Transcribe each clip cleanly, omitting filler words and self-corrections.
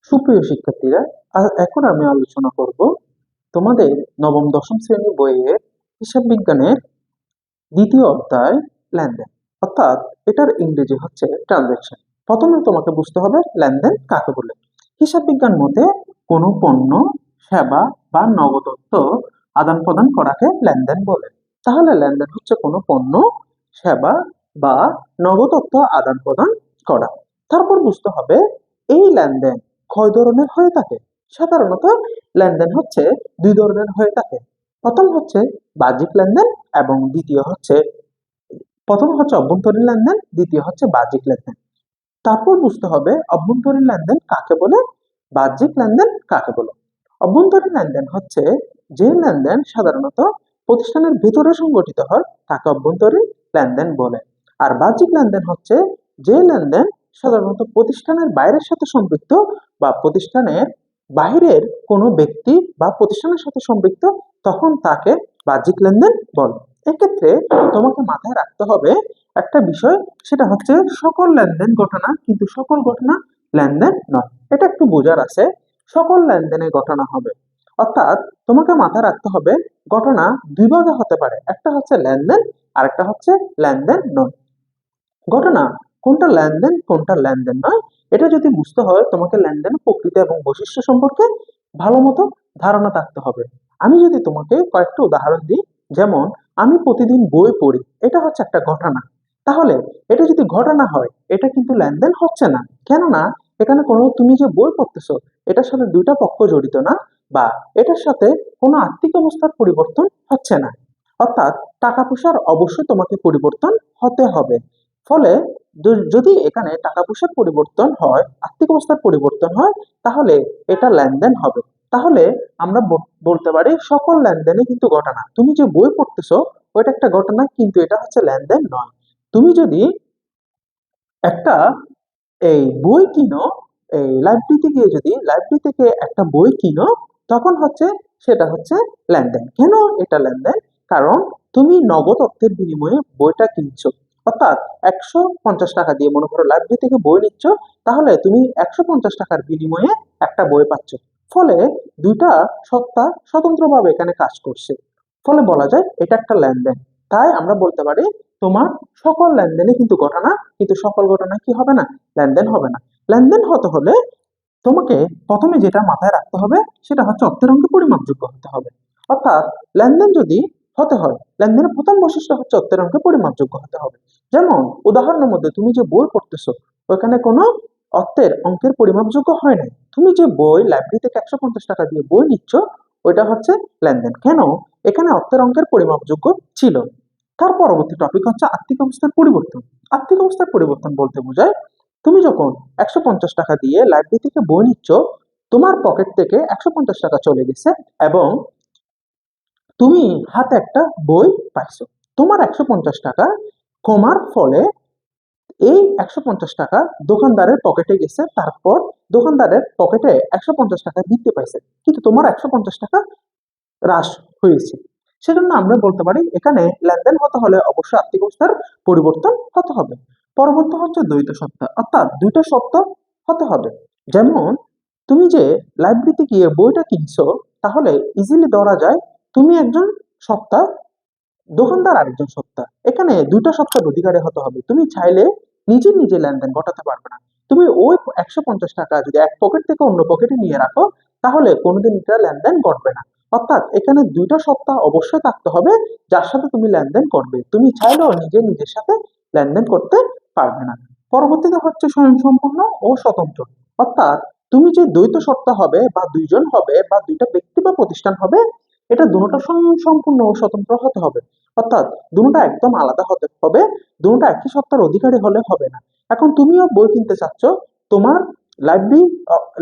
সুপ্রিয় শিক্ষার্থীরা, এখন আমি আলোচনা করব তোমাদের নবম দশম শ্রেণী বইয়ের হিসাব বিজ্ঞানের দ্বিতীয় অধ্যায় লেনদেন। অর্থাৎ এটার ইংরেজি হচ্ছে ট্রানজাকশন। প্রথমে তোমাকে বুঝতে হবে লেনদেন কাকে বলে। হিসাব বিজ্ঞান মতে কোনো পণ্য, সেবা বা নগদ অর্থ আদান প্রদান করাকে লেনদেন বলে। তাহলে লেনদেন হচ্ছে কোনো পণ্য, সেবা বা নগদ অর্থ আদান প্রদান করা। তারপর বুঝতে হবে এই লেনদেন কয় ধরনের হয়ে থাকে। সাধারণত লেনদেন হচ্ছে দুই ধরনের হয়ে থাকে। প্রথম হচ্ছে বাহ্যিক লেনদেন এবং প্রথম হচ্ছে অভ্যন্তরীণ লেনদেন, দ্বিতীয় হচ্ছে বাহ্যিক লেনদেন। তারপর বুঝতে হবে অভ্যন্তরীণ লেনদেন কাকে বলে, বাহ্যিক লেনদেন কাকে বলে। অভ্যন্তরীণ লেনদেন হচ্ছে যে লেনদেন সাধারণত প্রতিষ্ঠানের ভিতরে সংগঠিত হয় তাকে অভ্যন্তরীণ লেনদেন বলে। আর বাহ্যিক লেনদেন হচ্ছে যে লেনদেন সাধারণত প্রতিষ্ঠানের বাইরের সাথে সম্পৃক্ত বা প্রতিষ্ঠানের বাইরের কোনো ব্যক্তি বা প্রতিষ্ঠানের সাথে সম্পৃক্ত, তখন তাকে বাহ্যিক লেনদেন বলে। এক্ষেত্রে তোমাকে মাথায় রাখতে হবে একটা বিষয়, সেটা হচ্ছে সকল লেনদেন ঘটনা কিন্তু সকল ঘটনা লেনদেন নয়। এটা একটু বোঝার আছে। সকল লেনদেনের ঘটনা হবে, অর্থাৎ তোমাকে মাথায় রাখতে হবে ঘটনা দুই ভাগে হতে পারে, একটা হচ্ছে লেনদেন আর একটা হচ্ছে লেনদেন নয়। ঘটনা কোনটা লেনদেন কোনটা লেনদেন নয়, এটা যদি বুঝতে হয় তোমাকে লেনদেনের প্রকৃতি এবং বৈশিষ্ট্য সম্পর্কে ভালো মতো ধারণা থাকতে হবে। আমি যদি তোমাকে কয়েকটা উদাহরণ দিই, যেমন আমি প্রতিদিন বই পড়ি, এটা হচ্ছে একটা ঘটনা। তাহলে এটা যদি ঘটনা হয় এটা কিন্তু লেনদেন হচ্ছে না, কেননা এখানে কোনো তুমি যে বই পড়তেছো এটার সাথে দুইটা পক্ষ জড়িত না, বা এটার সাথে কোনো আর্থিক অবস্থার পরিবর্তন হচ্ছে না। অর্থাৎ টাকা পয়সার অবশ্যই তোমাকে পরিবর্তন হতে হবে। ফলে যদি এখানে টাকা পয়সার পরিবর্তন হয়, আর্থিক অবস্থার পরিবর্তন হয়, তাহলে এটা লেনদেন হবে। তাহলে আমরা বলতে পারি সকল লেনদেনে কিন্তু ঘটনা। তুমি যে বই পড়তেছো ওইটা একটা ঘটনা, কিন্তু এটা হচ্ছে লেনদেন নয়। তুমি যদি একটা বই কিনো, এই লাইব্রেরিতে গিয়ে যদি লাইব্রেরি থেকে একটা বই কিনো, তখন সেটা হচ্ছে লেনদেন। কেন এটা লেনদেন? কারণ তুমি নগদ অর্থের বিনিময়ে বইটা কিনছো। অর্থাৎ 150 টাকা দিয়ে মনে করো লাইব্রেরি থেকে বই নিচ্ছ, তাহলে তুমি 150 টাকার বিনিময়ে একটা বই পাচ্ছ। ফলে দুইটা সত্তা স্বতন্ত্রভাবে এখানে কাজ করছে। ফলে বলা যায় এটা একটা লেনদেন। তাই আমরা বলতে পারি তোমার সকল লেনদেনে কিন্তু ঘটনা, কিন্তু সকল ঘটনা কি হবে না, লেনদেন হবে না। লেনদেন হতে হলে তোমাকে প্রথমে যেটা মাথায় রাখতে হবে সেটা হচ্ছে অর্থের অঙ্কে পরিমাপযোগ্য হতে হবে। অর্থাৎ লেনদেন যদি হতে হয়, লেনদেনের প্রথম বৈশিষ্ট্য হচ্ছে অর্থের অঙ্কে পরিমাপযোগ্য হতে হবে। যেমন উদাহরণের মধ্যে তুমি যে বই পড়তেছো ওইখানে কোনো অর্থের অঙ্কের পরিমাপযোগ্য হয় নাই। তুমি যে বই লাইব্রেরি থেকে 150 টাকা দিয়ে বই নিচ্ছ ওইটা হচ্ছে লেনদেন। কেন? এখানে অর্থের অঙ্কের পরিমাপযোগ্য ছিল। তার পরবর্তী টপিক হচ্ছে আর্থিক অবস্থার পরিবর্তন। আর্থিক অবস্থার পরিবর্তন বলতে বোঝায় তুমি যখন 150 টাকা দিয়ে লাইব্রেরি থেকে বই নিচ্ছ, তোমার পকেট থেকে 150 টাকা চলে গেছে এবং তুমি হাতে একটা বই পাইছো। তোমার 150 টাকা কমার ফলে এই 150 টাকা দোকানদারের পকেটে গেছে, তারপর দোকানদারের পকেটে 150 টাকা বৃদ্ধি পাইছে, কিন্তু তোমার 150 টাকা হ্রাস হয়েছে। সেজন্য আমরা বলতে পারি এখানে লেনদেন হতে হলে অবশ্যই আর্থিক অবস্থার পরিবর্তন হতে হবে। পরবর্তী হচ্ছে দ্বৈত সত্তা, অর্থাৎ দুইটা সত্তা হতে হবে। যেমন তুমি যে লাইব্রেরিতে গিয়ে বইটা কিনছো, তাহলে ইজিলি ধরা যায় তুমি একজন সত্তা, দোকানদার আরেকজন সত্তা। এখানে দুইটা সত্তার অধিকারী হতে হবে। তুমি চাইলে নিজে নিজে লেনদেন ঘটাতে পারবে না। তুমি ওই 150 টাকা যদি এক পকেট থেকে অন্য পকেটে নিয়ে রাখো, তাহলে কোনোদিন এটা লেনদেন ঘটবে না। অর্থাৎ এখানে দুইটা সত্তা অবশ্যই থাকতে হবে যার সাথে তুমি লেনদেন করবে। তুমি চাইলেও নিজে নিজের সাথে লেনদেন করতে পারবে না। পরবর্তীতে হচ্ছে স্বয়ংসম্পূর্ণ ও স্বতন্ত্র। অর্থাৎ তুমি যে দ্বৈত সত্তা হবে বা দুইজন হবে বা দুইটা ব্যক্তি বা প্রতিষ্ঠান হবে, এটা দুটোটা সম্পূর্ণ ও স্বতন্ত্র হতে হবে। অর্থাৎ দুটোটা একদম আলাদা হতে হবে, দুটোটা একই সত্তার অধিকারী হলে হবে না। এখন তুমিও বই কিনতে চাচ্ছ, তোমার লাইব্রেরি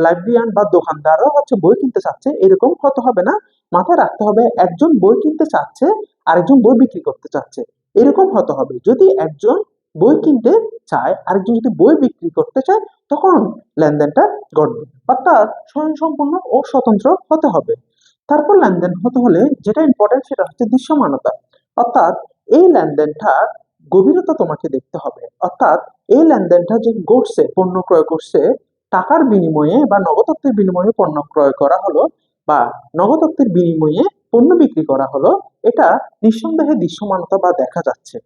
লাইব্রেরিয়ান বা দোকানদারও বই কিনতে চাচ্ছে, এরকম হতে হবে না। মাথায় রাখতে হবে একজন বই কিনতে চাচ্ছে, আরেকজন বই বিক্রি করতে চাচ্ছে, এরকম হতে হবে। যদি একজন বই কিনতে চায়, আরেকজন যদি বই বিক্রি করতে চায়, তখন লেনদেনটা ঘটবে। অর্থাৎ স্বয়ংসম্পূর্ণ ও স্বতন্ত্র হতে হবে। তারপর লেনদেন হতে হলে যেটা ইম্পর্টেন্ট সেটা হচ্ছে দৃশ্যমানতা। অর্থাৎ এই লেনদেনটা গভীরতা তোমাকে দেখতে হবে। অর্থাৎ এই লেনদেনটা যে ঘটছে, পণ্য ক্রয় করছে, টাকার বিনিময়ে বা নগদ অর্থের বিনিময়ে পণ্য ক্রয় করা হলো বা নগদ অর্থের বিনিময়ে পণ্য বিক্রি করা হলো, এটা নিঃসন্দেহে দৃশ্যমানতা বা দেখা যাচ্ছে।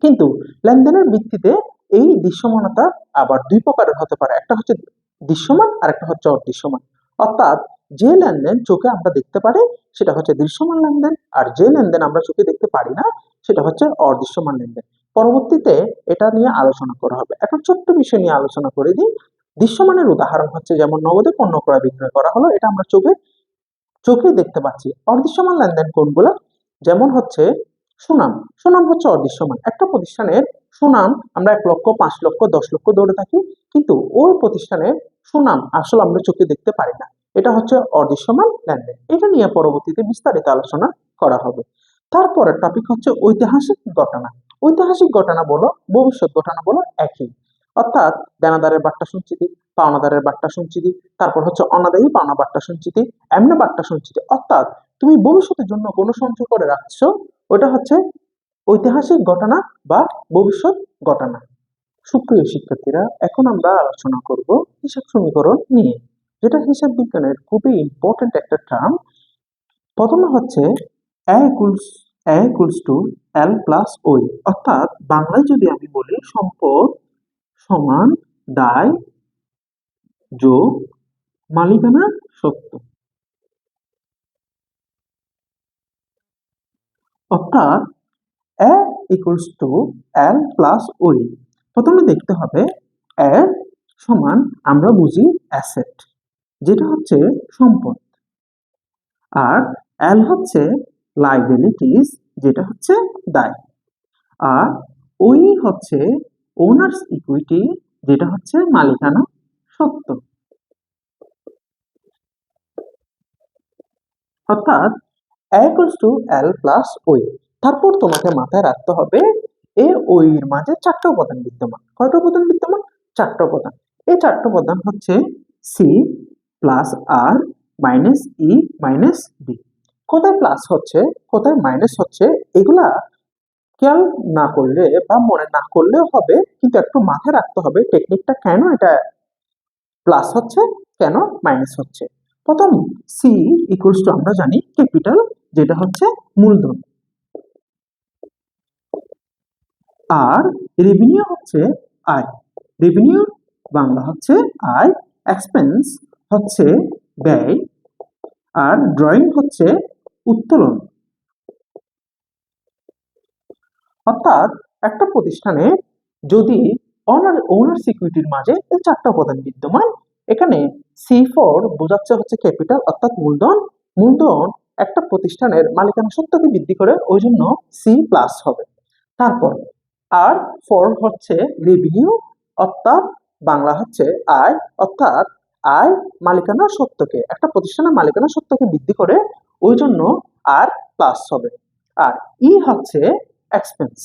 কিন্তু লেনদেনের ভিত্তিতে এই দৃশ্যমানতা আবার দুই প্রকারের হতে পারে, একটা হচ্ছে দৃশ্যমান আর একটা হচ্ছে অদৃশ্যমান। অর্থাৎ যে লেনদেন চোখে আমরা দেখতে পারি সেটা হচ্ছে দৃশ্যমান লেনদেন, আর যে লেনদেন আমরা চোখে দেখতে পারি না সেটা হচ্ছে অদৃশ্যমান লেনদেন। পরবর্তীতে এটা নিয়ে আলোচনা করা হবে। এখন ছোট্ট বিষয় নিয়ে আলোচনা করে দিই। দৃশ্যমানের উদাহরণ হচ্ছে যেমন নগদে পণ্য ক্রয় বিক্রয় করা হলো, এটা আমরা চোখে দেখতে পাচ্ছি। অদৃশ্যমান লেনদেন কোনগুলো? যেমন হচ্ছে সুনাম। সুনাম হচ্ছে অদৃশ্যমান। একটা প্রতিষ্ঠানের সুনাম আমরা 1 লক্ষ, 5 লক্ষ, 10 লক্ষ ধরে থাকি, কিন্তু ওই প্রতিষ্ঠানের সুনাম আসলে আমরা চোখে দেখতে পারি না। এটা হচ্ছে অদৃশ্যমান লেনদেন। এটা নিয়ে পরবর্তীতে বিস্তারিত আলোচনা করা হবে। তারপরের টপিক হচ্ছে ঐতিহাসিক ঘটনা। ঐতিহাসিক ঘটনা বলো, ভবিষ্যৎ ঘটনা বলো, একই। অর্থাৎ দেনাদারের বাট্টা সঞ্চিতি, পাওনাদারের বাট্টা সঞ্চিতি, তারপর হচ্ছে অনাদায়ী পাওনা বাট্টা সঞ্চিতি, এমনি বাট্টা সঞ্চিতি। অর্থাৎ তুমি ভবিষ্যতের জন্য কোনো সঞ্চয় করে রাখছো, ওটা হচ্ছে ঐতিহাসিক ঘটনা বা ভবিষ্যৎ ঘটনা। সুপ্রিয় শিক্ষার্থীরা, এখন আমরা আলোচনা করব হিসাব সমীকরণ নিয়ে, যেটা হিসাব বিজ্ঞানের খুবই ইম্পর্টেন্ট একটা টার্ম। প্রথমে হচ্ছে a equals to l plus ওই, অর্থাৎ বাংলায় যদি আমি বলি সম্পদ সমান দায় যোগ মালিকানা সত্য। অর্থাৎ a equals to l plus ওই। প্রথমে দেখতে হবে a সমান আমরা বুঝি অ্যাসেট, যেটা হচ্ছে সম্পদ, আর l হচ্ছে লাইবিলিটিস, যেটা হচ্ছে দায়, আর ওই হচ্ছে ওনার্স ইকুইটি, যেটা হচ্ছে মালিকানা সত্ত্ব। অর্থাৎ a equals to l plus ওই। তারপর তোমাকে মাথায় রাখতে হবে এ ওইর মাঝে 4টা উপাদান বিদ্যমান। কয়টা উপাদান বিদ্যমান? 4টা উপাদান। এই 4টা উপাদান হচ্ছে সি প্লাস আর মাইনাস ই মাইনাস ডি। কোথায় প্লাস হচ্ছে কোথায় মাইনাস হচ্ছে এগুলা খেয়াল না করলে বা মনে না করলেও হবে, কিন্তু একটু মাথায় রাখতে হবে টেকনিকটা, কেন এটা প্লাস হচ্ছে কেন মাইনাস হচ্ছে। প্রথম সি ইকুয়ালস টু আমরা জানি ক্যাপিটাল, যেটা হচ্ছে মূলধন, আর রেভিনিউ হচ্ছে আয়। রেভিনিউ বাংলা হচ্ছে আয়, এক্সপেন্স হচ্ছে ব্যয়, আর ড্রয়িং হচ্ছে উত্তোলন। অর্থাৎ একটা প্রতিষ্ঠানে যদি ওনার সিকিউরিটির মাঝে এই 4টা উপাদান বিদ্যমান, এখানে C4 বোঝাচ্ছে হচ্ছে ক্যাপিটাল অর্থাৎ মূলধন। মূলধন একটা প্রতিষ্ঠানের মালিকানা সত্ত্বকে বৃদ্ধি করে, ওই জন্য সি প্লাস হবে। তারপর আর 4 হচ্ছে রেভিনিউ, অর্থাৎ বাংলা হচ্ছে আয়, অর্থাৎ আয় মালিকানা সত্ত্বকে, একটা প্রতিষ্ঠানের মালিকানা সত্ত্বকে বৃদ্ধি করে, ওই জন্য আর প্লাস হবে। আর ই হচ্ছে এক্সপেন্স।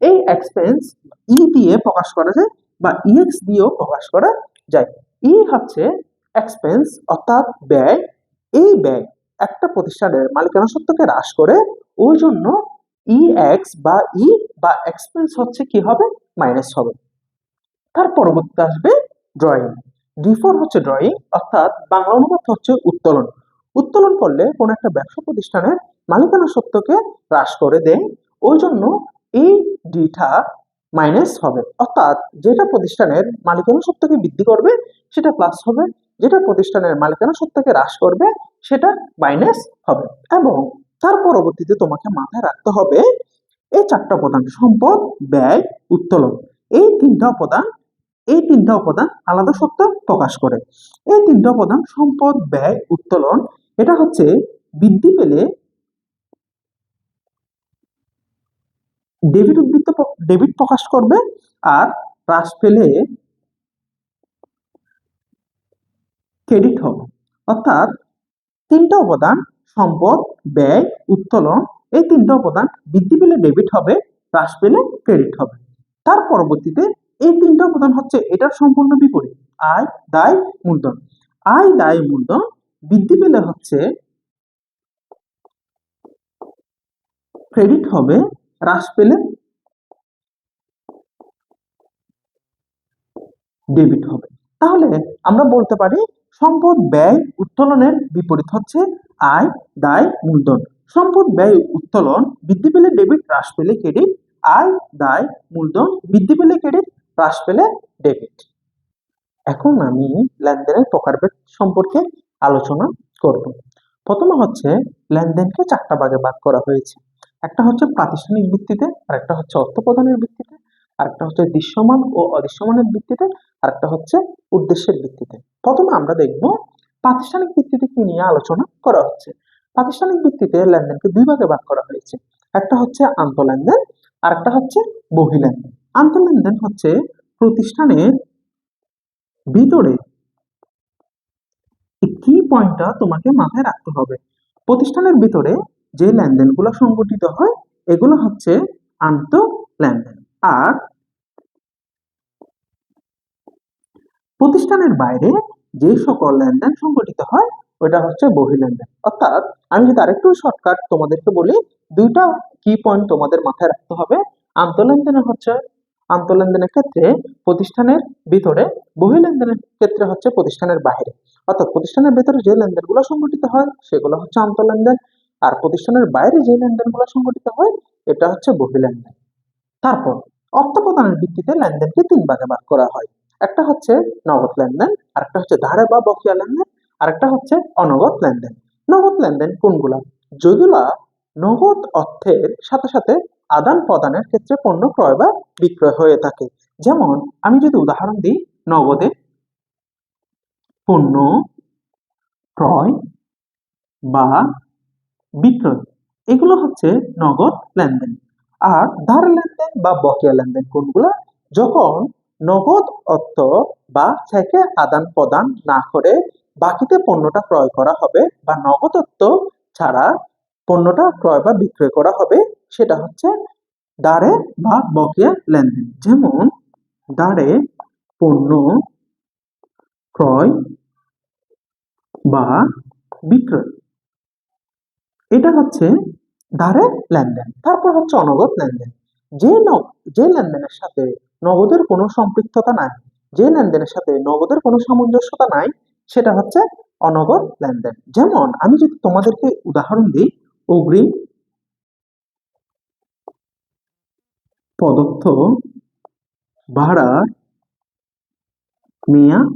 এই এক্সপেন্স ই দিয়ে প্রকাশ করা যায় বা ইএক্স দিয়েও প্রকাশ করা যায়। ই হচ্ছে এক্সপেন্স অর্থাৎ ব্যয়। এই ব্যয় একটা প্রতিষ্ঠানের মালিকানা সত্ত্বকে হ্রাস করে, ওই জন্য ই এক্স বা ই বা এক্সপেন্স হচ্ছে কি হবে? মাইনাস হবে। তার পরবর্তীতে আসবে ড্রয়িং। D4 হচ্ছে ড্রয়িং, অর্থাৎ বাংলা অনুবাদ হচ্ছে উত্তোলন। উত্তোলন করলে কোন একটা ব্যবসা প্রতিষ্ঠানের মালিকানা সত্ত্বকে হ্রাস করে দেয়, ওই জন্য এই ডিটা মাইনাস হবে। অর্থাৎ যেটা প্রতিষ্ঠানের মালিকানা সত্ত্বকে বৃদ্ধি করবে সেটা প্লাস হবে, যেটা প্রতিষ্ঠানের মালিকানা সত্ত্বকে হ্রাস করবে সেটা মাইনাস হবে। এবং তার পরবর্তীতে তোমাকে মাথায় রাখতে হবে এই 4টা উপাদান সম্পদ, ব্যয়, উত্তোলন, এই 3টা উপাদান আলাদা সত্য প্রকাশ করে। এই 3টা উপাদান সম্পদ, ব্যয়, উত্তোলন, এটা হচ্ছে বৃদ্ধি পেলে ডেবিট প্রকাশ করবে, আর হ্রাস পেলে ক্রেডিট হবে। অর্থাৎ 3টা উপাদান সম্পদ, ব্যয়, উত্তোলন, এই 3টা উপাদান বৃদ্ধি পেলে ডেবিট হবে, হ্রাস পেলে ক্রেডিট হবে। তার পরবর্তীতে এই 3টা উপাদান হচ্ছে এটার সম্পূর্ণ বিপরীত, আয়, দায়, মূলধন। আয়, দায়, মূলধন বৃদ্ধি পেলে হচ্ছে ক্রেডিট হবে, হ্রাস পেলে ডেবিট হবে। তাহলে আমরা বলতে পারি সম্পদ ব্যয় উত্তোলনের বিপরীত হচ্ছে আয়, দায়, মূলধন। সম্পদ ব্যয় উত্তোলন বৃদ্ধি পেলে ডেবিট, হ্রাস পেলে ক্রেডিট। আয়, দায়, মূলধন বৃদ্ধি পেলে ক্রেডিট, হ্রাস পেলে ডেবিট। এখন আমি লেনদেনের প্রকারভেদ সম্পর্কে আলোচনা করব। প্রথমে হচ্ছে লেনদেনকে 4টা ভাগে ভাগ করা হয়েছে। একটা হচ্ছে প্রাতিষ্ঠানিক ভিত্তিতে, আর একটা হচ্ছে অর্থ প্রদানের ভিত্তিতে, আর একটা হচ্ছে দৃশ্যমান ও অদৃশ্যমানের ভিত্তিতে, আর একটা হচ্ছে উদ্দেশ্যের ভিত্তিতে। প্রথমে আমরা দেখব প্রাতিষ্ঠানিক ভিত্তিতে কি নিয়ে আলোচনা করা হচ্ছে। প্রাতিষ্ঠানিক ভিত্তিতে লেনদেনকে 2 ভাগে ভাগ করা হয়েছে। একটা হচ্ছে আন্তঃলেনদেন, আর একটা হচ্ছে বহিঃলেনদেন। আন্তঃলেনদেন হচ্ছে প্রতিষ্ঠানের ভিতরে, এই কি পয়েন্টটা তোমাকে মাথায় রাখতে হবে। প্রতিষ্ঠানের ভিতরে যে লেনদেনগুলো সংগঠিত হয় এগুলো হচ্ছে আন্তঃলেনদেন, আর প্রতিষ্ঠানের বাইরে যে সকল লেনদেন সংগঠিত হয় ওটা হচ্ছে বহিঃলেনদেন। অর্থাৎ আমি যদি আরেকটু শর্টকাট তোমাদেরকে বলি, 2টা কি পয়েন্ট তোমাদের মাথায় রাখতে হবে। আন্তঃলেনদেনের ক্ষেত্রে প্রতিষ্ঠানের ভিতরে, বহিঃলেনদেনের ক্ষেত্রে হচ্ছে প্রতিষ্ঠানের বাইরে। অর্থাৎ প্রতিষ্ঠানের ভেতরে যে লেনদেনগুলো সংগঠিত হয় সেগুলো হচ্ছে আন্তঃলেনদেন, আর প্রতিষ্ঠানের বাইরে যে লেনদেনগুলো সংগঠিত হয় এটা হচ্ছে বহিঃলেনদেন। তারপর অর্থ প্রদানের ভিত্তিতে লেনদেনকে 3 ভাগে ভাগ করা হয়। একটা হচ্ছে নগদ লেনদেন, আরেকটা হচ্ছে ধারে বা বকেয়া লেনদেন, আরেকটা হচ্ছে অনগদ লেনদেন। নগদ লেনদেন কোনগুলা? যেগুলা নগদ অর্থের সাথে সাথে আদান প্রদানের ক্ষেত্রে পণ্য ক্রয় বা বিক্রয় হয়ে থাকে। যেমন আমি যদি উদাহরণ দিই, নগদে পণ্য ক্রয় বা বিক্রয়, এগুলো হচ্ছে নগদ লেনদেন। আর ধার লেনদেন বা বকেয়া লেনদেন কোনগুলো? যখন নগদ অর্থ বা চেকে আদান প্রদান না করে বাকিতে পণ্যটা ক্রয় করা হবে, বা নগদ অর্থ ছাড়া পণ্যটা ক্রয় বা বিক্রয় করা হবে, সেটা হচ্ছে দাঁড়ে বা বকেয়া লেনদেন। যেমন দাঁড়ে পণ্য ক্রয় বা বিক্রয়, এটা হচ্ছে ধারে লেনদেন। তারপর হচ্ছে অনগদ লেনদেন। যে লেনদেনের সাথে নগদের কোনো সম্পৃক্ততা নাই, যে লেনদেনের সাথে নগদের কোনো সামঞ্জস্যতা নাই, সেটা হচ্ছে অনগদ লেনদেন। যেমন আমি যদি তোমাদেরকে উদাহরণ দিই, অগ্রিম প্রদত্ত ভাড়ার মেয়াদ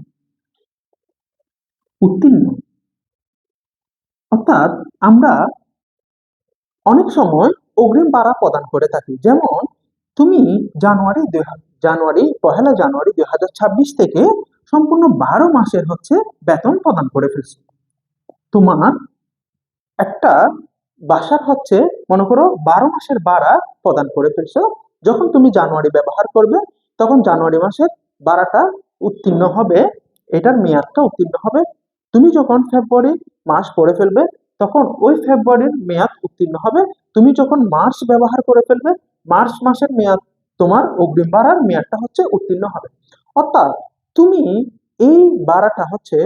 উত্তীর্ণ। অর্থাৎ আমরা অনেক সময় অগ্রিম ভাড়া প্রদান করে থাকি। যেমন তুমি পহেলা জানুয়ারি 2026 থেকে সম্পূর্ণ 12 মাসের হচ্ছে বেতন প্রদান করে ফেলছো। তোমার একটা বাসার হচ্ছে মনে করো 12 মাসের ভাড়া প্রদান করে ফেলছো। যখন তুমি জানুয়ারি ব্যবহার করবে তখন জানুয়ারি মাসের ভাড়াটা উত্তীর্ণ হবে, এটার মেয়াদটা উত্তীর্ণ হবে। তুমি যখন ফেব্রুয়ারি মাস করে ফেলবে তখন ওই ফেব্রুয়ারির মেয়াদ উত্তীর্ণ হবে। তুমি যখন মার্চ ব্যবহার করে ফেলবে মার্চ মাসের মেয়াদ, তোমার অগ্রিম ভাড়ার মেয়াদটা হচ্ছে উত্তীর্ণ হবে। অর্থাৎ তুমি এই ভাড়াটা হচ্ছে,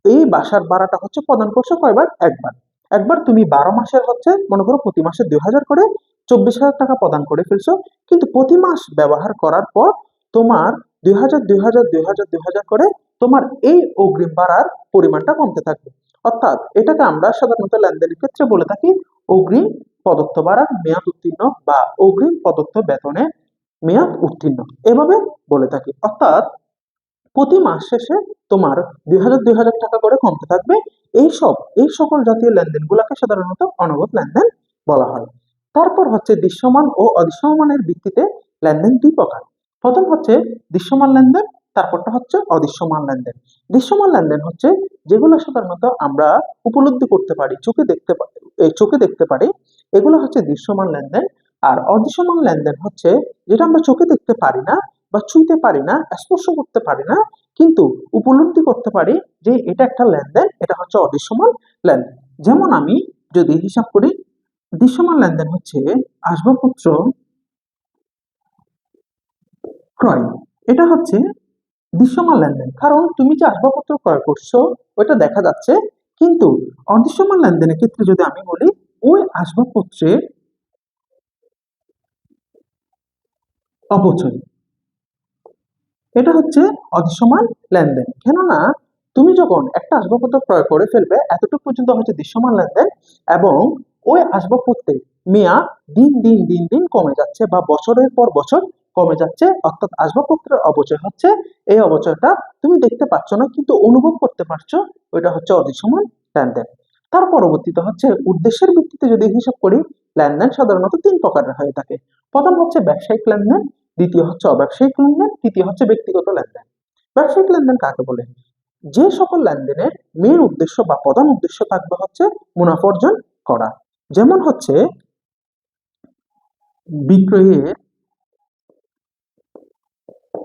এই বাসার ভাড়াটা হচ্ছে প্রদান করছো কয়বার? একবার। একবার তুমি 12 মাসের হচ্ছে মনে করো প্রতি মাসে 2000 করে 24,000 টাকা প্রদান করে ফেলছো। কিন্তু প্রতি মাস ব্যবহার করার পর তোমার 2000 2000 2000 2000 করে তোমার এই অগ্রিম ভাড়ার পরিমাণটা কমতে থাকবে। অর্থাৎ এটাকে আমরা সাধারণত লেনদেনের ক্ষেত্রে বলে থাকি অগ্রিম প্রদত্ত ভাড়ার মেয়াদ উত্তীর্ণ বা অগ্রিম প্রদত্ত বেতনের মেয়াদ উত্তীর্ণ, এভাবে বলে থাকি। অর্থাৎ প্রতি মাস শেষে তোমার 2000 টাকা করে কমতে থাকবে। এই সকল জাতীয় লেনদেনগুলোকে সাধারণত অনগদ লেনদেন বলা হয়। তারপর হচ্ছে দৃশ্যমান ও অদৃশ্যমানের ভিত্তিতে লেনদেন 2 প্রকার। প্রথম হচ্ছে দৃশ্যমান লেনদেন, তারপরটা হচ্ছে অদৃশ্যমান লেনদেন। দৃশ্যমান লেনদেন হচ্ছে যেগুলো সাধারণত আমরা উপলব্ধি করতে পারি, চোখে দেখতে পারি, এগুলো হচ্ছে দৃশ্যমান লেনদেন। আর অদৃশ্যমান লেনদেন হচ্ছে যেটা আমরা চোখে দেখতে পারি না বা ছুঁইতে পারি না, স্পর্শ করতে পারি না, কিন্তু উপলব্ধি করতে পারি যে এটা একটা লেনদেন, এটা হচ্ছে অদৃশ্যমান লেনদেন। যেমন আমি যদি হিসাব করি, দৃশ্যমান লেনদেন হচ্ছে আসবাবপত্র ক্রয়, এটা হচ্ছে দৃশ্যমান লেনদেন, কারণ তুমি যে আসবাবপত্র ক্রয় করছো ওটা দেখা যাচ্ছে। কিন্তু অদৃশ্যমান লেনদেনের ক্ষেত্রে যদি আমি বলি, ওই আসবাবপত্রের অপচয়, এটা হচ্ছে অদৃশ্যমান লেনদেন। কেননা তুমি যখন একটা আসবাবপত্র ক্রয় করে ফেলবে এতটুকু পর্যন্ত হচ্ছে দৃশ্যমান লেনদেন, এবং ওই আসবাবপত্রের মেয়াদ দিন দিন দিন দিন কমে যাচ্ছে বা বছরের পর বছর কমে যাচ্ছে, অর্থাৎ আসবাবপত্রের অপচয় হচ্ছে। এই অপচয়টা তুমি দেখতে পাচ্ছ না কিন্তু অনুভব করতে পারছো, ওইটা হচ্ছে অদৃশ্যমান লেনদেন। তার পরবর্তীতে হচ্ছে উদ্দেশ্যের ভিত্তিতে যদি হিসাব করি, লেনদেন সাধারণত তিন প্রকারের হয়ে থাকে। প্রথম হচ্ছে ব্যবসায়িক লেনদেন, দ্বিতীয় হচ্ছে অব্যবসায়িক লেনদেন, তৃতীয় হচ্ছে ব্যক্তিগত লেনদেন। ব্যবসায়িক লেনদেন কাকে বলে? যে সকল লেনদেনের মেন উদ্দেশ্য বা প্রধান উদ্দেশ্য থাকবে হচ্ছে মুনাফা অর্জন করা। যেমন হচ্ছে বিক্রয়ের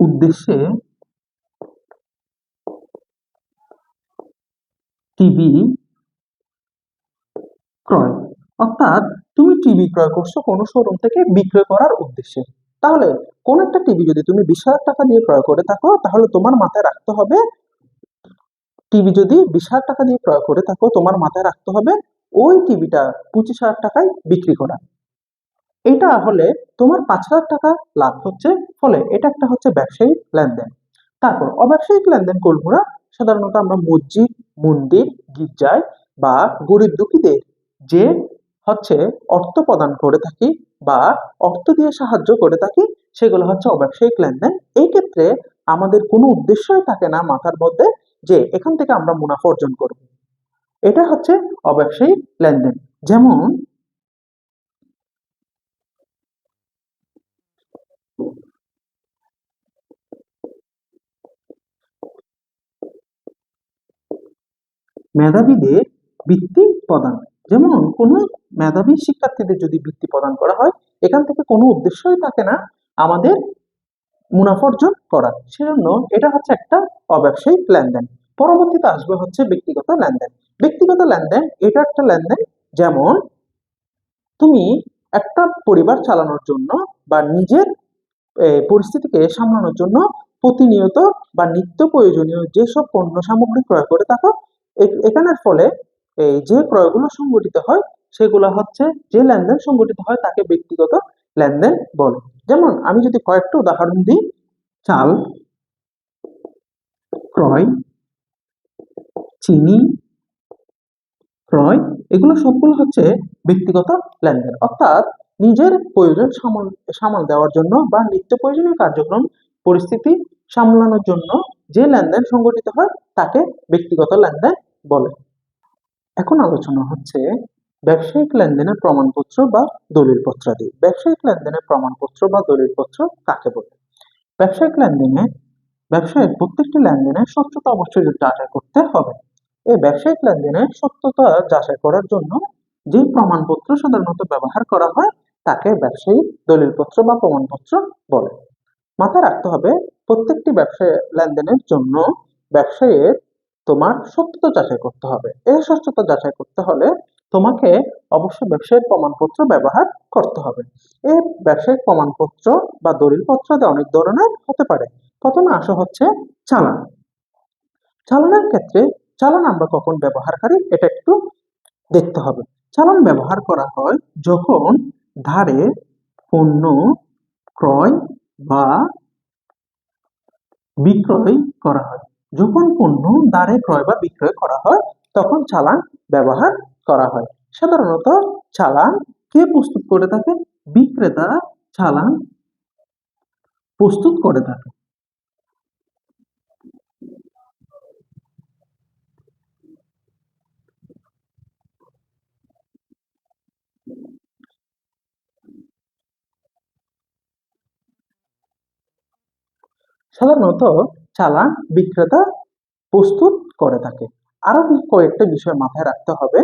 উদ্দেশ্যে টিভি ক্রয়, অর্থাৎ তুমি টিভি ক্রয় করছো কোনো শোরুম থেকে বিক্রয় করার উদ্দেশ্যে। তাহলে কোন একটা টিভি যদি তুমি 20,000 টাকা দিয়ে ক্রয় করে থাকো, তাহলে তোমার মাথায় রাখতে হবে, টিভি যদি 20,000 টাকা দিয়ে ক্রয় করে থাকো তোমার মাথায় রাখতে হবে ওই টিভিটা 25,000 টাকায় বিক্রি করা। এটা হলে তোমার 5,000 টাকা লাভ হচ্ছে, ফলে এটা একটা হচ্ছে ব্যবসায়িক লেনদেন। তারপর অব্যবসায়িক লেনদেন কোনগুলো? সাধারণত আমরা মসজিদ, মন্দির, গির্জায় বা গরিব দুঃখীদের যে হচ্ছে অর্থ প্রদান করে থাকি বা অর্থ দিয়ে সাহায্য করে থাকি, সেগুলো হচ্ছে অব্যবসায়িক লেনদেন। এই ক্ষেত্রে আমাদের কোনো উদ্দেশ্যই থাকে না মাথার মধ্যে যে এখান থেকে আমরা মুনাফা অর্জন করব। এটা হচ্ছে অব্যবসায়িক লেনদেন। যেমন মেধাবীদের বৃত্তি প্রদান। যেমন কোনো মেধাবী শিক্ষার্থীদের যদি বৃত্তি প্রদান করা হয়, এখান থেকে কোনো উদ্দেশ্যই থাকে না আমাদের মুনাফা অর্জন করা, সেজন্য এটা হচ্ছে একটা অব্যবসায়িক লেনদেন। পরবর্তীতে আসবে হচ্ছে ব্যক্তিগত লেনদেন। ব্যক্তিগত লেনদেন এটা একটা লেনদেন, যেমন তুমি একটা পরিবার চালানোর জন্য বা নিজের পরিস্থিতিকে সামলানোর জন্য প্রতিনিয়ত বা নিত্য প্রয়োজনীয় যেসব পণ্য সামগ্রী ক্রয় করে থাকো, এখানের ফলে এই যে ক্রয়গুলো সংগঠিত হয় সেগুলো হচ্ছে, যে লেনদেন সংগঠিত হয় তাকে ব্যক্তিগত লেনদেন বলে। যেমন আমি যদি কয়েকটা উদাহরণ দিই, চাল ক্রয়, চিনি ক্রয়, এগুলো সবগুলো হচ্ছে ব্যক্তিগত লেনদেন। অর্থাৎ নিজের প্রয়োজন সামাল সামাল দেওয়ার জন্য বা নিত্য প্রয়োজনীয় কার্যক্রম পরিস্থিতি সামলানোর জন্য যে লেনদেন সংগঠিত হয় তাকে ব্যক্তিগত লেনদেন বলে। এখন আলোচনা হচ্ছে ব্যবসায়িক লেনদেনের প্রমাণপত্র বা দলিলপত্রাদি। ব্যবসায়িক লেনদেনের প্রমাণপত্র বা দলিলপত্র কাকে বলে? ব্যবসায়িক লেনদেনে ব্যবসায়ের প্রত্যেকটি লেনদেনের সত্যতা অবশ্যই যাচাই করতে হবে। এই ব্যবসায়িক লেনদেনের সত্যতা যাচাই করার জন্য যে প্রমাণপত্র সাধারণত ব্যবহার করা হয় তাকে ব্যবসায়িক দলিলপত্র বা প্রমাণপত্র বলে। মাথায় রাখতে হবে প্রত্যেকটি ব্যবসায় লেনদেনের জন্য ব্যবসায়ের তোমার সত্যতা যাচাই করতে হবে। এই সত্যতা যাচাই করতে হলে তোমাকে অবশ্যই ব্যবসায়িক প্রমাণপত্র ব্যবহার করতে হবে। এই ব্যবসায়িক প্রমাণপত্র বা দলিলপত্র অনেক ধরনের হতে পারে। প্রথমে আসা হচ্ছে চালান। চালানের ক্ষেত্রে চালান আমরা কখন ব্যবহারকারী এটা একটু দেখতে হবে। চালান ব্যবহার করা হয় যখন ধারে পণ্য ক্রয় বা বিক্রয় করা হয়। যখন পণ্য দ্বারে ক্রয় বা বিক্রয় করা হয় তখন চালান ব্যবহার করা হয়। সাধারণত চালান কে প্রস্তুত করে থাকে? বিক্রেতা চালান প্রস্তুত করে থাকে। সাধারণত চালান বিক্রেতা প্রস্তুত করে থাকে। আরো কয়েকটা বিষয় মাথায় রাখতে হবে।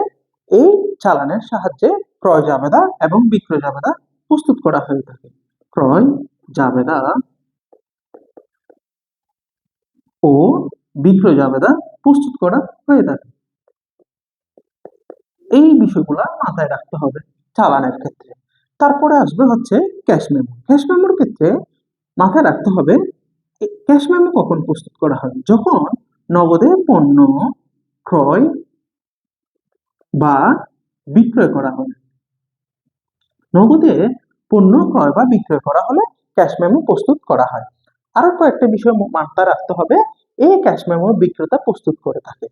এই চালানের সাহায্যে ক্রয় জাবেদা এবং বিক্রয় জাবেদা প্রস্তুত করা হয়ে থাকে। ক্রয় জাবেদা ও বিক্রয় জাবেদা প্রস্তুত করা হয়ে থাকে। এই বিষয়গুলা মাথায় রাখতে হবে চালানের ক্ষেত্রে। তারপরে আসবে হচ্ছে ক্যাশ মেমো। ক্যাশ মেমোর ক্ষেত্রে মাথায় রাখতে হবে ক্যাশ মেমো কখন প্রস্তুত করা হয়? যখন নগদে পণ্য ক্রয় বা বিক্রয় করা হয়। নগদে পণ্য ক্রয় বা বিক্রয় করা হলে ক্যাশ মেমো প্রস্তুত করা হয়। আরো কয়েকটা বিষয় মাথায় রাখতে হবে। এই ক্যাশ মেমো বিক্রেতা প্রস্তুত করে থাকে।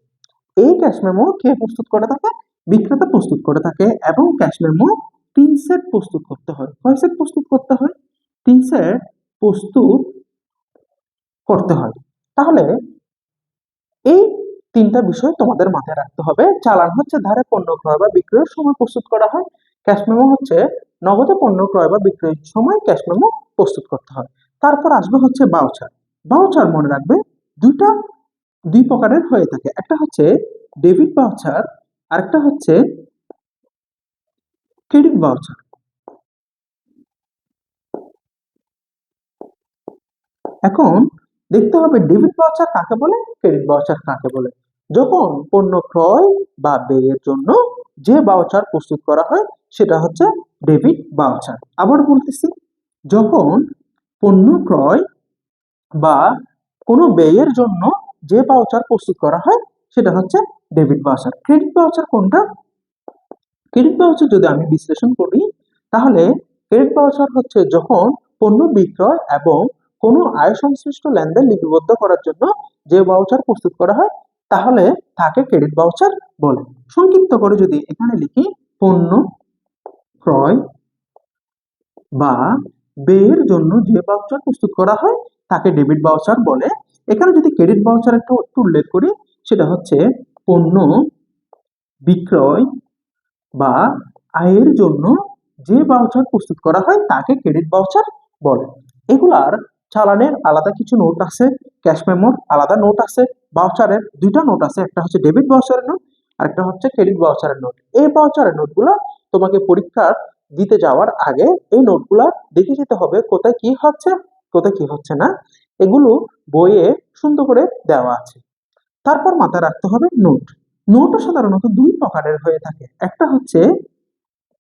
এই ক্যাশ মেমো কে প্রস্তুত করে থাকে? বিক্রেতা প্রস্তুত করে থাকে। এবং ক্যাশ মেমো 3 সেট প্রস্তুত করতে হয়। কয় সেট প্রস্তুত করতে হয়? 3 সেট প্রস্তুত করতে হয়। তাহলে এই 3টা বিষয় তোমাদের মাথায় রাখতে হবে। চালান হচ্ছে ধারে পণ্য ক্রয় বা বিক্রয়ের সময় প্রস্তুত করা হয়। ক্যাশ মেমো হচ্ছে নগদে পণ্য ক্রয় বা বিক্রয়ের সময় ক্যাশ মেমো প্রস্তুত করতে হয়। তারপর আসবে হচ্ছে ভাউচার। ভাউচার মনে রাখবে দুই প্রকারের হয়ে থাকে। একটা হচ্ছে ডেবিট ভাউচার, আরেকটা হচ্ছে ক্রেডিট ভাউচার। এখন দেখতে হবে ডেবিট ভাউচার কাকে বলে, ক্রেডিট ভাউচার কাকে বলে। যখন পণ্য ক্রয় বা ব্যয়ের জন্য যে ভাউচার প্রস্তুত করা হয় সেটা হচ্ছে ডেবিট ভাউচার। আবার বলতেছি, যখন পণ্য ক্রয় বা কোনো ব্যয়ের জন্য যে ভাউচার প্রস্তুত করা হয় সেটা হচ্ছে ডেবিট ভাউচার। ক্রেডিট ভাউচার কোনটা? ক্রেডিট ভাউচার যদি আমি বিশ্লেষণ করি, তাহলে ক্রেডিট ভাউচার হচ্ছে যখন পণ্য বিক্রয় এবং কোনো আয় সংশ্লিষ্ট লেনদেন লিপিবদ্ধ করার জন্য যে ভাউচার প্রস্তুত করা হয় তাহলে তাকে ক্রেডিট ভাউচার বলে। সংক্ষিপ্ত করে যদি এখানে লিখি, পণ্য ক্রয় বা ব্যয়ের জন্য যে ভাউচার প্রস্তুত করা হয় তাকে ডেবিট ভাউচার বলে। এখানে যদি ক্রেডিট ভাউচার একটু উল্লেখ করি, সেটা হচ্ছে পণ্য বিক্রয় বা আয়ের জন্য যে ভাউচার প্রস্তুত করা হয় তাকে ক্রেডিট ভাউচার বলে। এগুলার চালানের আলাদা কিছু নোট আছে, ক্যাশ মেমোর আলাদা নোট আছে, ভাউচারের দুইটা নোট আছে, একটা হচ্ছে ডেবিট ভাউচারের নোট আর একটা হচ্ছে ক্রেডিট ভাউচারের নোট। এই ভাউচারের নোটগুলো তোমাকে পরীক্ষার দিতে যাওয়ার আগে এই নোটগুলা দেখে যেতে হবে কোথায় কি হচ্ছে কোথায় কি হচ্ছে না। এগুলো বইয়ে সুন্দর করে দেওয়া আছে। তারপর মাথায় রাখতে হবে নোট। নোটও সাধারণত দুই প্রকারের হয়ে থাকে। একটা হচ্ছে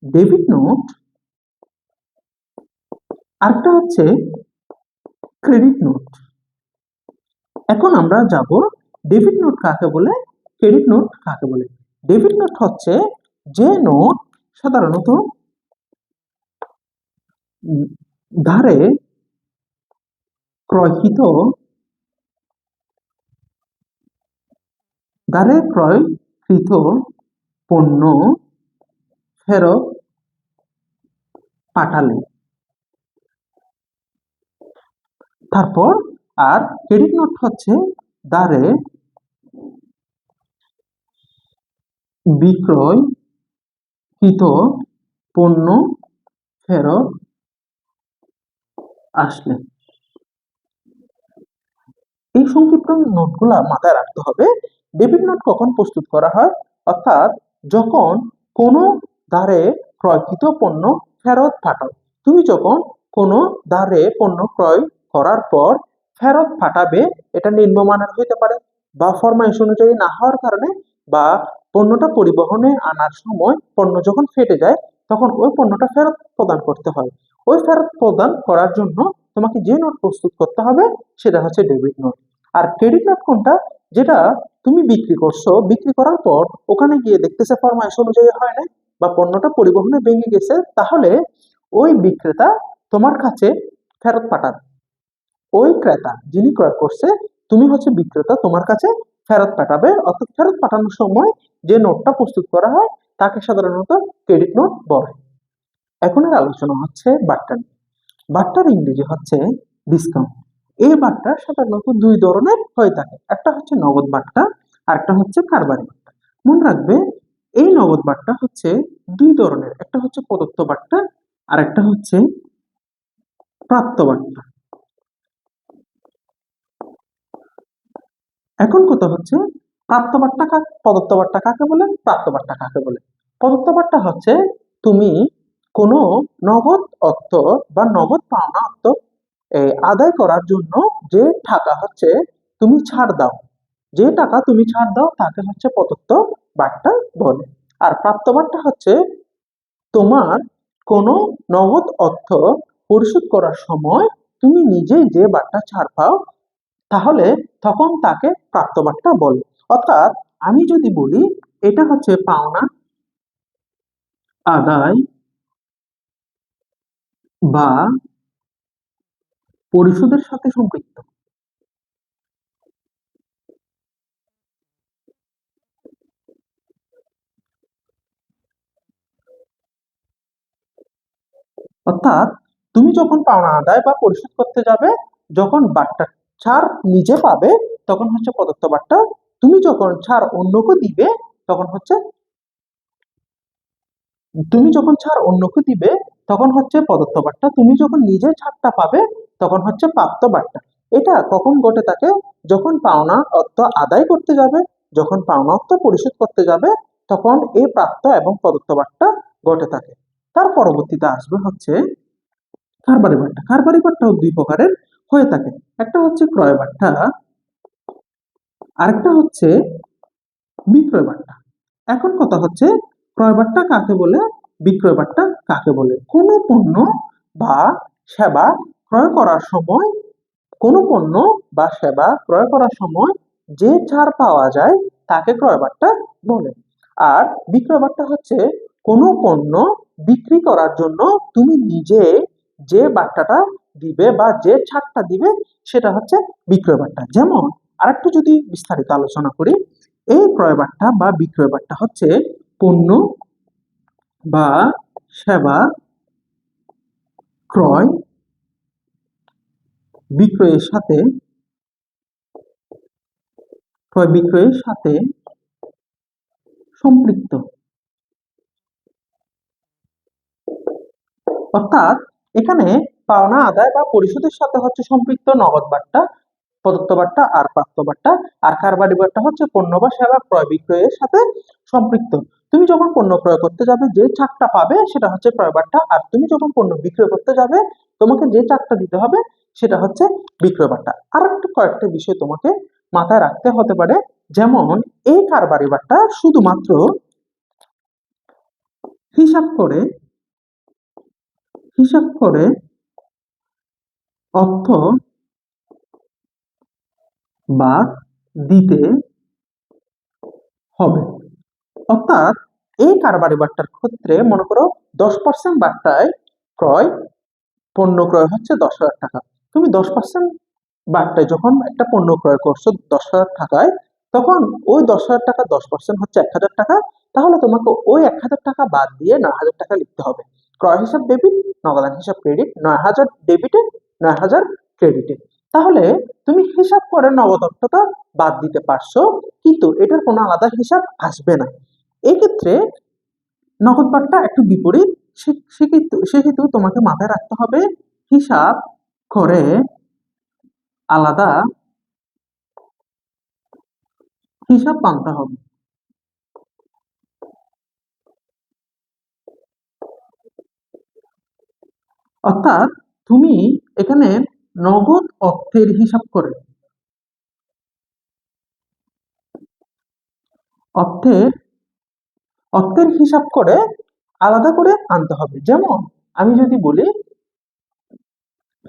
ডেবিট নোট, আরেকটা হচ্ছে ক্রেডিট নোট। এখন আমরা যাব ডেবিট নোট কাকে বলে, ক্রেডিট নোট কাকে বলে। ডেবিট নোট হচ্ছে যে নোট সাধারণত ধারে ক্রয়কৃত পণ্য ফেরত পাঠালে। তারপর আর ক্রেডিট নোট হচ্ছে ধারে বিক্রয়কৃত পণ্য ফেরত আসলে। এই সংক্ষিপ্ত নোটগুলা মাথায় রাখতে হবে। ডেবিট নোট কখন প্রস্তুত করা হয়? অর্থাৎ যখন কোনো ধারে ক্রয়কৃত পণ্য ফেরত পাঠাও। তুমি যখন কোনো ধারে পণ্য ক্রয় করার পর ফেরত পাঠাবে, এটা নিম্নমানের হইতে পারে বা ফরমাইশ অনুযায়ী না হওয়ার কারণে বা পণ্যটা পরিবহনে আনার সময় পণ্য যখন ফেটে যায় তখন ওই পণ্যটা ফেরত প্রদান করতে হয়। ওই ফেরত প্রদান করার জন্য তোমাকে যে নোট প্রস্তুত করতে হবে সেটা হচ্ছে ডেবিট নোট। আর ক্রেডিট নোট কোনটা? যেটা তুমি বিক্রি করছো, বিক্রি করার পর ওখানে গিয়ে দেখতেছে ফরমাইশ অনুযায়ী হয় না বা পণ্যটা পরিবহনে ভেঙে গেছে, তাহলে ওই বিক্রেতা তোমার কাছে ফেরত পাঠান। ওই ক্রেতা যিনি ক্রয় করছে, তুমি হচ্ছে বিক্রেতা, তোমার কাছে ফেরত পাঠাবে। অর্থাৎ ফেরত পাঠানোর সময় যে নোটটা প্রস্তুত করা হয় তাকে সাধারণত ক্রেডিট নোট বলে। এখন এর আলোচনা হচ্ছে বাট্টা নিয়ে। বাট্টার ইংরেজি হচ্ছে ডিসকাউন্ট। এই বাট্টা সাধারণত দুই ধরনের হয়ে থাকে, একটা হচ্ছে নগদ বাট্টা আর একটা হচ্ছে কারবারি বাট্টা। মনে রাখবে, এই নগদ বাট্টা হচ্ছে দুই ধরনের, একটা হচ্ছে প্রদত্ত বাট্টা আর একটা হচ্ছে প্রাপ্ত বাট্টা। এখন কথা হচ্ছে প্রাপ্ত বাট্টা প্রদত্ত বাট্টা কাকে বলে, প্রাপ্ত বাট্টা কাকে বলে। প্রদত্ত বাট্টা হচ্ছে তুমি কোনো নগদ অর্থ বা নগদ পাওনা অর্থ আদায় করার জন্য যে টাকা হচ্ছে তুমি ছাড় দাও, যে টাকা তুমি ছাড় দাও তাকে হচ্ছে প্রদত্ত বাট্টা বলে। আর প্রাপ্ত বাট্টা হচ্ছে তোমার কোনো নগদ অর্থ পরিশোধ করার সময় তুমি নিজেই যে বাট্টা ছাড় পাও তাহলে তখন তাকে প্রাপ্ত বাট্টা বলে। অর্থাৎ আমি যদি বলি এটা হচ্ছে পাওনা আদায় বা পরিশোধের সাথে সম্পৃক্ত, অর্থাৎ তুমি যখন পাওনা আদায় বা পরিশোধ করতে যাবে, যখন বাট্টা ছাড় নিজে পাবে তখন হচ্ছে প্রদত্ত বাট্টা, তুমি যখন ছাড় অন্যকে দিবে তখন হচ্ছে প্রদত্ত বাট্টা, তুমি যখন নিজে ছাড়টা পাবে তখন হচ্ছে প্রাপ্ত বাট্টা। এটা কখন ঘটে থাকে? যখন পাওনা অর্থ আদায় করতে যাবে, যখন পাওনা অর্থ পরিশোধ করতে যাবে, তখন এই প্রাপ্ত এবং প্রদত্ত বাট্টা ঘটে থাকে। তার পরবর্তীতে আসবে হচ্ছে কারবারি বাট্টা। কারবারি বাট্টাও দুই প্রকারের হয়ে থাকে, একটা হচ্ছে ক্রয় বাট্টা, আরেকটা হচ্ছে বিক্রয় বাট্টা। এখন কথা হচ্ছে ক্রয় বাট্টা কাকে বলে, বিক্রয় বাট্টা কাকে বলে? কোনো পণ্য বা সেবা ক্রয় করার সময়, কোনো পণ্য বা সেবা ক্রয় করার সময় যে ছাড় পাওয়া যায় তাকে ক্রয় বাট্টা বলে। আর বিক্রয় বাট্টা হচ্ছে কোনো পণ্য বিক্রি করার জন্য তুমি নিজে যে বাট্টাটা দিবে বা যে ছাড়টা দিবে সেটা হচ্ছে বিক্রয় বাট্টা। যেমন আরেকটু যদি বিস্তারিত আলোচনা করি, এই ক্রয় বাট্টা বা বিক্রয় বাট্টা হচ্ছে পণ্য বা সেবা ক্রয় বিক্রয়ের সাথে সম্পৃক্ত। অর্থাৎ এখানে পাওনা আদায় বা পরিশোধের সাথে হচ্ছে সম্পৃক্ত নগদ বাট্টা, প্রদত্ত বাট্টা আর প্রাপ্ত বাট্টা। আর কারবারি বাট্টা হচ্ছে পণ্য বা সেবা ক্রয় বিক্রয়ের সাথে সম্পৃক্ত। তুমি যখন পণ্য ক্রয় করতে যাবে যে ছাড়টা পাবে সেটা হচ্ছে ক্রয় বাট্টা, আর তুমি যখন পণ্য বিক্রয় করতে যাবে তোমাকে যে ছাড়টা দিতে হবে সেটা হচ্ছে বিক্রয় বাট্টা। আর একটা কয়েকটা বিষয় তোমাকে মাথায় রাখতে হতে পারে, যেমন এই কারবারি বাট্টা শুধুমাত্র হিসাব করে অর্থ বাদ দিতে হবে। অর্থাৎ এই কারবারি বাট্টার ক্ষেত্রে মনে করো 10% বাট্টায় ক্রয়, পণ্য ক্রয় হচ্ছে 10,000 টাকা। তুমি 10% বাট্টায় যখন একটা পণ্য ক্রয় করছো 10,000 টাকায়, তখন ওই 10,000 টাকা 10% হচ্ছে 1,000 টাকা। তাহলে তোমাকে ওই 1,000 টাকা বাদ দিয়ে 9,000 টাকা লিখতে হবে। ক্রয় হিসাব ডেবিট, নগদান হিসাব ক্রেডিট, 9,000 ডেবিটে 9,000 ক্রেডিটে। তাহলে তুমি হিসাব করে নগদ অর্থটা বাদ দিতে পারছো, কিন্তু এটার কোনো আলাদা হিসাব আসবে না। এক্ষেত্রে নগদ বাট্টা একটু বিপরীত। সেহেতু তোমাকে মাথায় রাখতে হবে হিসাব করে আলাদা হিসাব মানতে হবে। অর্থাৎ তুমি এখানে নগদ অর্থের হিসাব করে অর্থের অর্থের হিসাব করে আলাদা করে আনতে হবে। যেমন আমি যদি বলি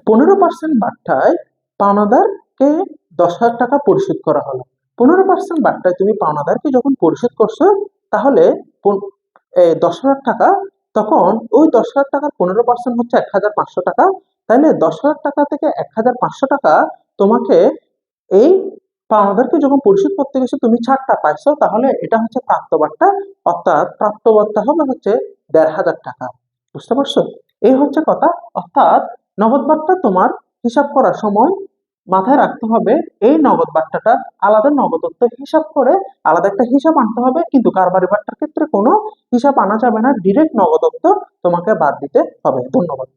15% বাট্টায় পাওনাদারকে 10,000 টাকা পরিশোধ করা হলো। 15% বাট্টায় তুমি পাওনাদারকে যখন পরিশোধ করছো, তাহলে 10,000 টাকা, তখন ওই 10,000 টাকার 15% হচ্ছে 1,500 টাকা। তাইলে 10,000 টাকা থেকে 1,500 টাকা তোমাকে এই পাওনাদারকে যখন পরিশোধ করতে গেছো তুমি ছাড়টা পাইছো, তাহলে এটা হচ্ছে প্রাপ্ত বাট্টা। অর্থাৎ প্রাপ্ত বাট্টা হবে হচ্ছে 1,500 টাকা। বুঝতে পারছো? এই হচ্ছে কথা। অর্থাৎ নগদ বাট্টা তোমার হিসাব করার সময় মাথায় রাখতে হবে এই নগদ বাট্টাটা আলাদা নগদ অর্থ হিসাব করে আলাদা একটা হিসাব আনতে হবে, কিন্তু কারবারি বাট্টার ক্ষেত্রে কোনো হিসাব আনা যাবে না, ডিরেক্ট নগদ অর্থ তোমাকে বাদ দিতে হবে। ধন্যবাদ।